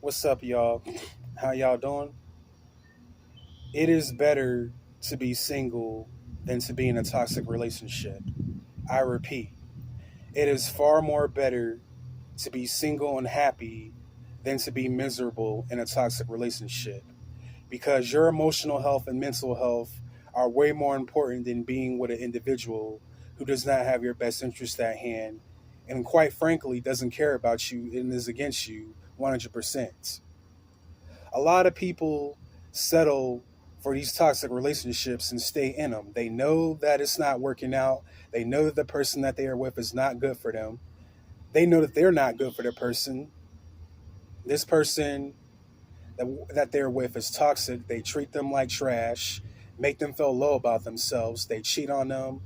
What's up, y'all? How y'all doing? It is better to be single than to be in a toxic relationship. I repeat, it is far more better to be single and happy than to be miserable in a toxic relationship because your emotional health and mental health are way more important than being with an individual who does not have your best interest at hand and, quite frankly, doesn't care about you and is against you 100%. A lot of people settle for these toxic relationships and stay in them. They know that it's not working out. They know that the person that they are with is not good for them. They know that they're not good for the person. This person that they're with is toxic. They treat them like trash, make them feel low about themselves. They cheat on them.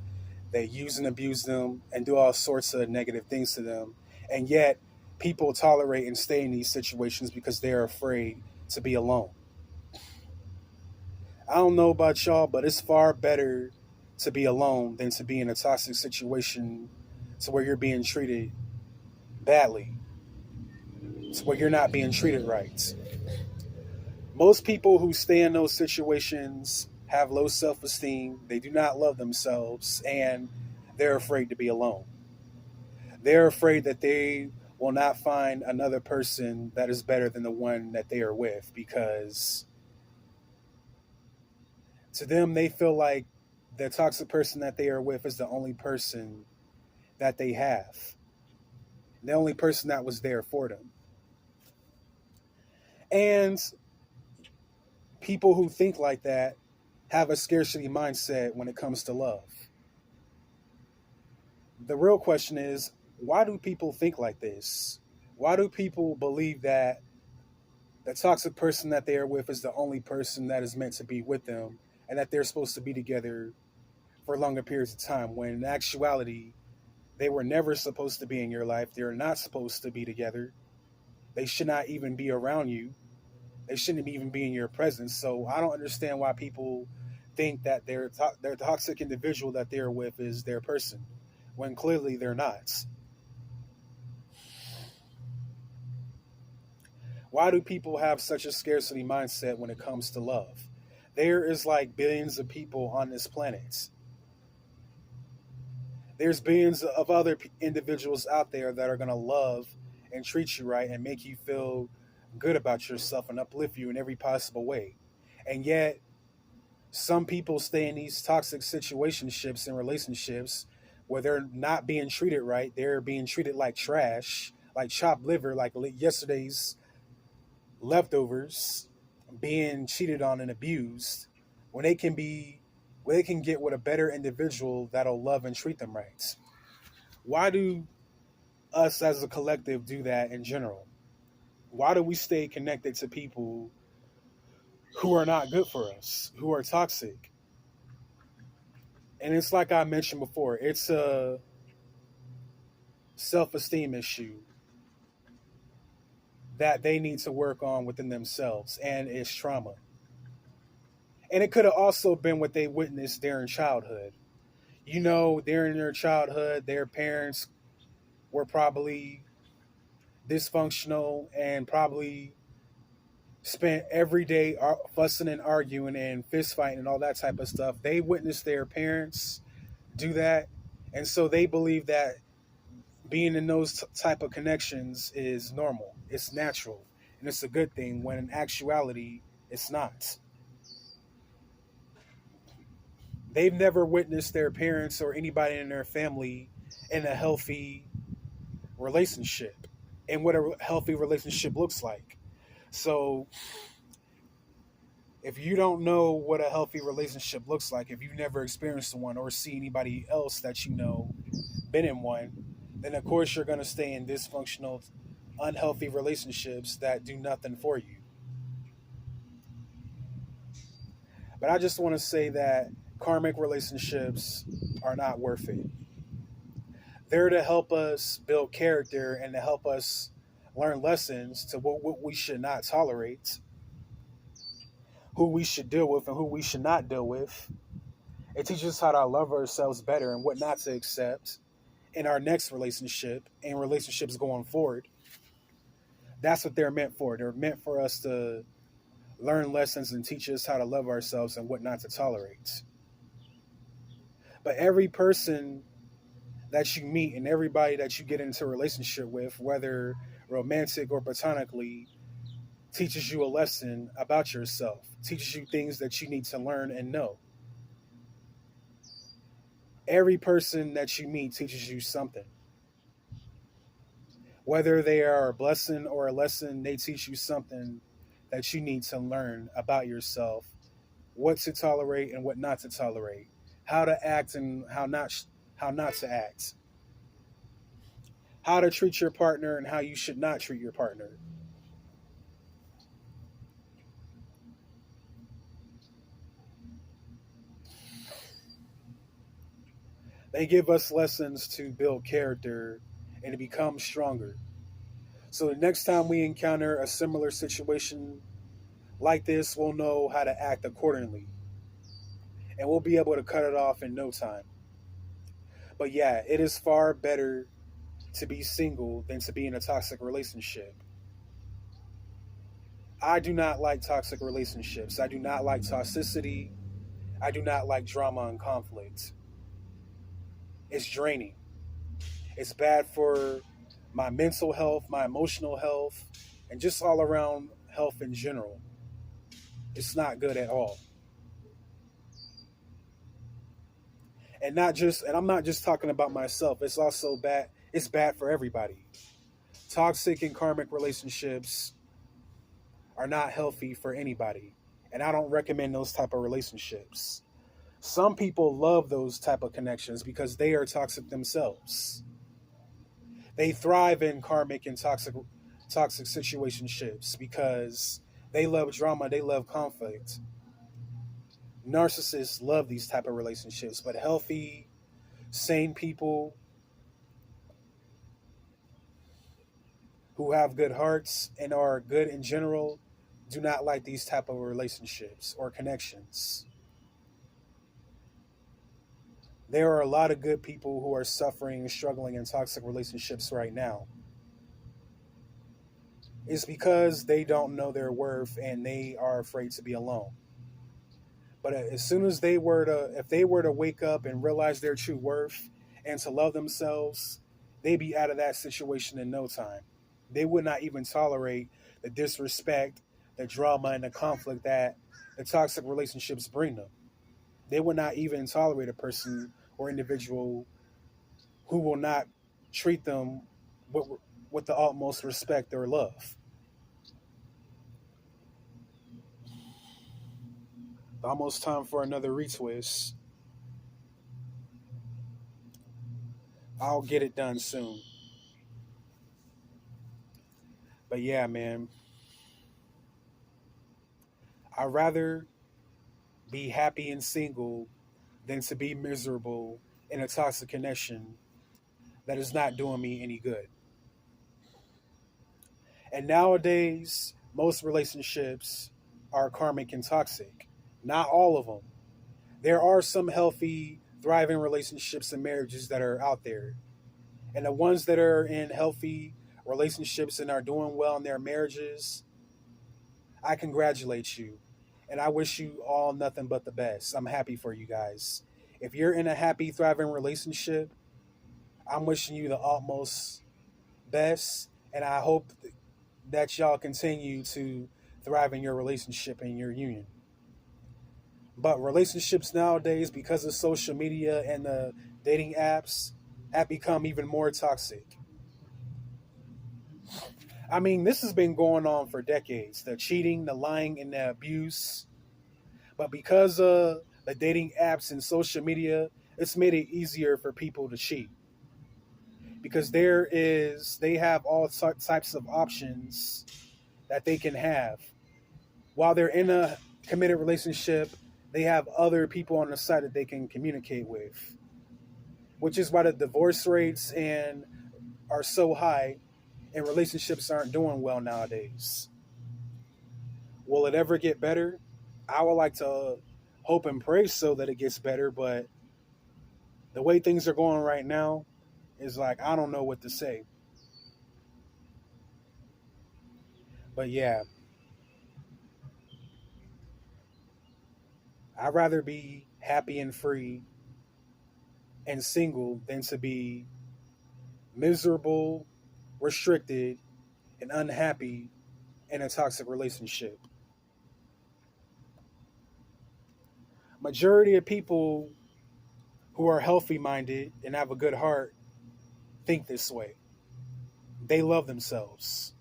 They use and abuse them and do all sorts of negative things to them. And yet, people tolerate and stay in these situations because they're afraid to be alone. I don't know about y'all, but it's far better to be alone than to be in a toxic situation to where you're being treated badly, to where you're not being treated right. Most people who stay in those situations have low self esteem, they do not love themselves, and they're afraid to be alone. They're afraid that they will not find another person that is better than the one that they are with because to them, they feel like the toxic person that they are with is the only person that they have, the only person that was there for them. And people who think like that have a scarcity mindset when it comes to love. The real question is, why do people think like this? Why do people believe that the toxic person that they are with is the only person that is meant to be with them and that they're supposed to be together for longer periods of time when in actuality they were never supposed to be in your life. They're not supposed to be together. They should not even be around you. They shouldn't even be in your presence. So I don't understand why people think that their toxic individual that they're with is their person when clearly they're not. Why do people have such a scarcity mindset when it comes to love? There is like billions of people on this planet. There's billions of other individuals out there that are going to love and treat you right and make you feel good about yourself and uplift you in every possible way. And yet, some people stay in these toxic situationships and relationships where they're not being treated right. They're being treated like trash, like chopped liver, like yesterday's leftovers, being cheated on and abused when they can be when they can get with a better individual that'll love and treat them right. Why do us as a collective do that in general? Why do we stay connected to people who are not good for us, who are toxic? And it's like I mentioned before, it's a self esteem issue that they need to work on within themselves, and it's trauma. And it could have also been what they witnessed during childhood. You know, during their childhood, their parents were probably dysfunctional and probably spent every day fussing and arguing and fist fighting and all that type of stuff. They witnessed their parents do that, and so they believe that being in those type of connections is normal, it's natural, and it's a good thing. When in actuality, it's not. They've never witnessed their parents or anybody in their family in a healthy relationship and what a healthy relationship looks like. So if you don't know what a healthy relationship looks like, if you've never experienced one or see anybody else that you know been in one, then of course you're going to stay in dysfunctional, unhealthy relationships that do nothing for you. But I just want to say that karmic relationships are not worth it. They're to help us build character and to help us learn lessons to what we should not tolerate, who we should deal with, and who we should not deal with. It teaches us how to love ourselves better and what not to accept in our next relationship and relationships going forward. That's what they're meant for. They're meant for us to learn lessons and teach us how to love ourselves and what not to tolerate. But every person that you meet and everybody that you get into a relationship with, whether romantic or platonically, teaches you a lesson about yourself, teaches you things that you need to learn and know. Every person that you meet teaches you something. Whether they are a blessing or a lesson, they teach you something that you need to learn about yourself, what to tolerate and what not to tolerate, how to act and how not to act, how to treat your partner and how you should not treat your partner. They give us lessons to build character and to become stronger. So the next time we encounter a similar situation like this, we'll know how to act accordingly and we'll be able to cut it off in no time. But yeah, it is far better to be single than to be in a toxic relationship. I do not like toxic relationships. I do not like toxicity. I do not like drama and conflict. It's draining. It's bad for my mental health, my emotional health, and just all around health in general. It's not good at all. And I'm not just talking about myself. It's also bad. It's bad for everybody. Toxic and karmic relationships are not healthy for anybody. And I don't recommend those type of relationships. Some people love those type of connections because they are toxic themselves. They thrive in karmic and toxic situationships because they love drama, they love conflict. Narcissists love these type of relationships, but healthy, sane people who have good hearts and are good in general do not like these type of relationships or connections. There are a lot of good people who are suffering and struggling in toxic relationships right now. It's because they don't know their worth and they are afraid to be alone. But as soon as if they were to wake up and realize their true worth and to love themselves, they'd be out of that situation in no time. They would not even tolerate the disrespect, the drama, and the conflict that the toxic relationships bring them. They would not even tolerate a person or individual who will not treat them with, with the utmost respect or love. Almost time for another retwist. I'll get it done soon. But yeah, man, I'd rather be happy and single than to be miserable in a toxic connection that is not doing me any good. And nowadays, most relationships are karmic and toxic. Not all of them. There are some healthy, thriving relationships and marriages that are out there. And the ones that are in healthy relationships and are doing well in their marriages, I congratulate you. And I wish you all nothing but the best. I'm happy for you guys. If you're in a happy, thriving relationship, I'm wishing you the utmost best. And I hope that y'all continue to thrive in your relationship and your union. But relationships nowadays, because of social media and the dating apps, have become even more toxic. I mean, this has been going on for decades, the cheating, the lying, and the abuse. But because of the dating apps and social media, it's made it easier for people to cheat. Because they have all types of options that they can have. While they're in a committed relationship, they have other people on the side that they can communicate with, which is why the divorce rates and are so high and relationships aren't doing well nowadays. Will it ever get better? I would like to hope and pray so that it gets better, but the way things are going right now is like I don't know what to say. But yeah, I'd rather be happy and free and single than to be miserable, restricted, and unhappy in a toxic relationship. Majority of people who are healthy minded and have a good heart think this way. They love themselves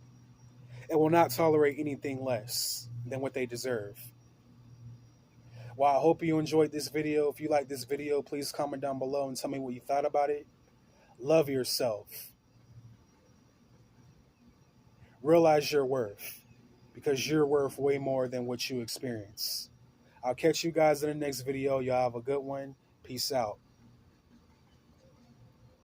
and will not tolerate anything less than what they deserve. Well, I hope you enjoyed this video. If you like this video, please comment down below and tell me what you thought about it. Love yourself. Realize your worth, because you're worth way more than what you experience. I'll catch you guys in the next video. Y'all have a good one. Peace out.